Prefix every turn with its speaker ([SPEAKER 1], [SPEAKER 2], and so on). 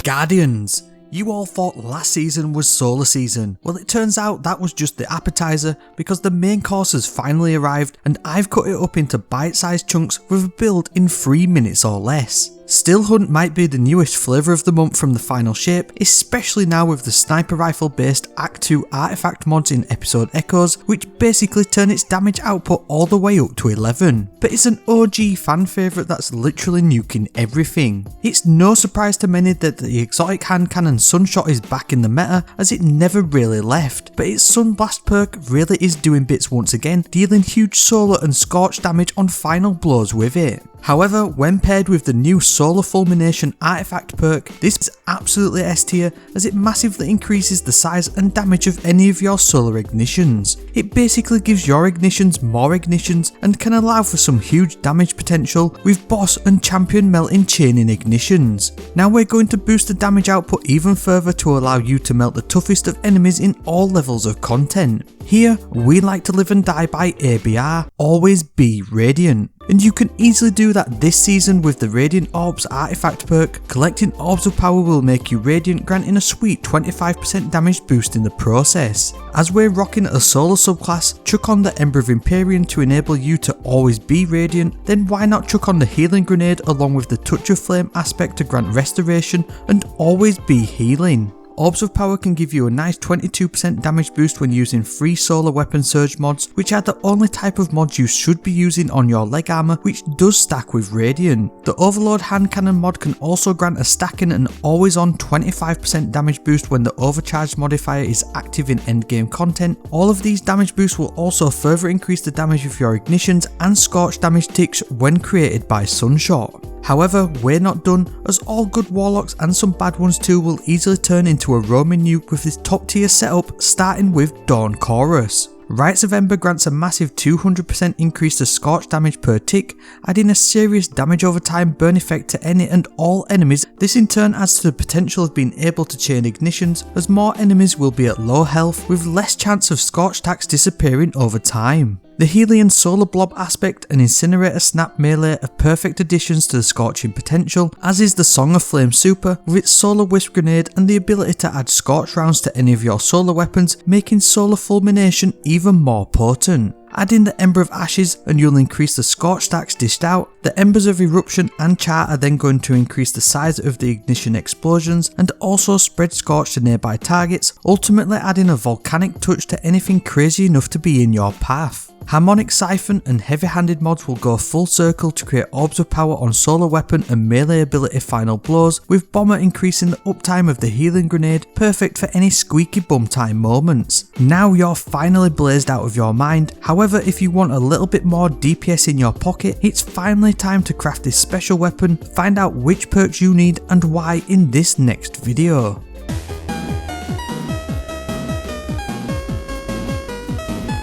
[SPEAKER 1] Guardians! You all thought last season was solar season. Well, it turns out that was just the appetizer because the main course has finally arrived and I've cut it up into bite-sized chunks with a build in 3 minutes or less. Still Hunt might be the newest flavour of the month from the final shape, especially now with the sniper rifle based Act 2 artifact mods in episode Echoes, which basically turn its damage output all the way up to 11. But it's an OG fan favourite that's literally nuking everything. It's no surprise to many that the exotic hand cannon Sunshot is back in the meta, as it never really left, but its Sunblast perk really is doing bits once again, dealing huge solar and Scorch damage on final blows with it. However, when paired with the new Solar Fulmination artifact perk, this is absolutely S tier as it massively increases the size and damage of any of your solar ignitions. It basically gives your ignitions more ignitions and can allow for some huge damage potential with boss and champion melting chaining ignitions. Now we're going to boost the damage output even further to allow you to melt the toughest of enemies in all levels of content. Here, we like to live and die by ABR, always be radiant. And you can easily do that this season with the Radiant Orbs artifact perk. Collecting Orbs of Power will make you radiant, granting a sweet 25% damage boost in the process. As we're rocking a solar subclass, chuck on the Ember of Empyrean to enable you to always be radiant, then why not chuck on the Healing Grenade along with the Touch of Flame aspect to grant restoration and always be healing. Orbs of Power can give you a nice 22% damage boost when using free solar weapon surge mods, which are the only type of mods you should be using on your leg armor, which does stack with Radiant. The Overload hand cannon mod can also grant a stacking and always on 25% damage boost when the overcharged modifier is active in endgame content. All of these damage boosts will also further increase the damage of your ignitions and Scorch damage ticks when created by Sunshot. However, we're not done, as all good Warlocks and some bad ones too will easily turn into a roaming nuke with this top tier setup starting with Dawn Chorus. Rites of Ember grants a massive 200% increase to Scorch damage per tick, adding a serious damage over time burn effect to any and all enemies. This in turn adds to the potential of being able to chain ignitions, as more enemies will be at low health with less chance of Scorch attacks disappearing over time. The Helion Solar Blob aspect and Incinerator Snap melee are perfect additions to the Scorching potential, as is the Song of Flame super with its Solar Wisp grenade and the ability to add Scorch rounds to any of your solar weapons, making Solar Fulmination even more potent. Add in the Ember of Ashes and you'll increase the Scorch stacks dished out. The Embers of Eruption and Chart are then going to increase the size of the ignition explosions and also spread Scorch to nearby targets, ultimately adding a volcanic touch to anything crazy enough to be in your path. Harmonic Siphon and heavy-handed mods will go full circle to create Orbs of Power on solar weapon and melee ability final blows, with Bomber increasing the uptime of the Healing Grenade, perfect for any squeaky bum time moments. Now you're finally blazed out of your mind. However, if you want a little bit more DPS in your pocket, it's finally time to craft this special weapon. Find out which perks you need and why in this next video.